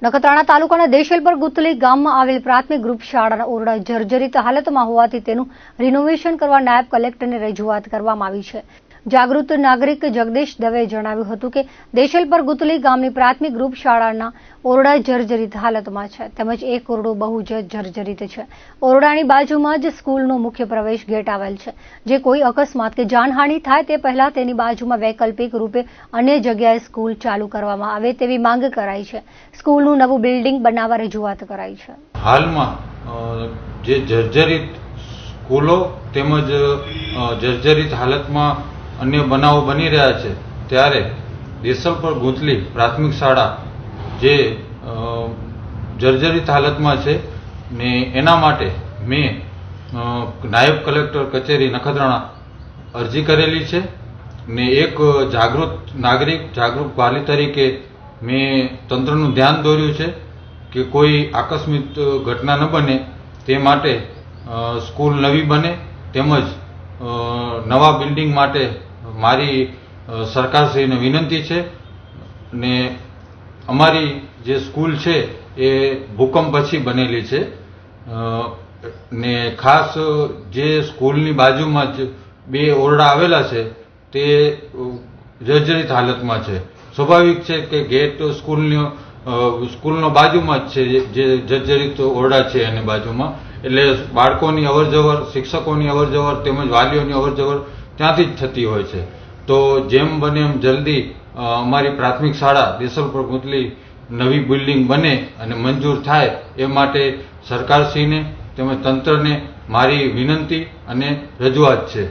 નખત્રાણા તાલુકાના દેશલપર ગુતલી ગામમાં આવેલ પ્રાથમિક ગ્રુપ શાળાના ઓરડા જર્જરિત હાલતમાં હોવાથી તેનું રિનોવેશન કરવા નાયબ કલેક્ટરને રજૂઆત કરવામાં આવી છે। જાગૃત નાગરિક જગદીશ દવેએ જણાવ્યું હતું કે દેશલપર ગુતલી ગામની પ્રાથમિક ગ્રુપ શાળાના ઓરડા જર્જરિત હાલતમાં છે તેમજ એક ઓરડો બહુ જ જર્જરિત છે। ઓરડાની બાજુમાં જ સ્કૂલનો મુખ્ય પ્રવેશ ગેટ આવેલ છે, જે કોઈ અકસ્માત કે જાનહાનિ થાય તે પહેલા તેની બાજુમાં વૈકલ્પિક રૂપે અન્ય જગ્યાએ સ્કૂલ ચાલુ કરવામાં આવે તેવી માંગ કરાઈ છે। સ્કૂલનું નવું બિલ્ડિંગ બનાવવા રજૂઆત કરાઈ છે। હાલમાં જે જર્જરિત સ્કૂલો તેમજ જર્જરિત હાલતમાં अन्य बनाव बनी रहा है त्यारे देशलपर गुतली प्राथमिक शाळा जे जर्जरित हालत में है ने एना माटे मैं नायब कलेक्टर कचेरी नखत्राणा अरजी करेली है ने एक जागृत नागरिक जागरूक वाली तरीके मैं तंत्रनु ध्यान दोर्यु है कि कोई आकस्मिक घटना न बने ते माटे स्कूल नवी बने तेमज नवा बिल्डिंग माटे मारी सरकारश्री ने विनंती है ने अमारी जे स्कूल है ए भूकंप पछी बनेली है ने खास जे स्कूलनी बाजुमां ज बे ओरडा आवेला छे ते जर्जरित हालत में है। स्वाभाविक है कि गेट स्कूलनो बाजुमां ज छे जे जर्जरित ओरडा छे एनी बाजुमां એટલે બાળકોની અવરજવર શિક્ષકોની અવરજવર તેમજ વાલીઓની અવરજવર ત્યાંથી જ થતી હોય છે। તો જેમ બને એમ જલ્દી અમારી પ્રાથમિક શાળા દેશલપર ગુતલી નવી બિલ્ડિંગ બને અને મંજૂર થાય એ માટે સરકારશ્રીને તેમજ તંત્રને મારી વિનંતી અને રજૂઆત છે।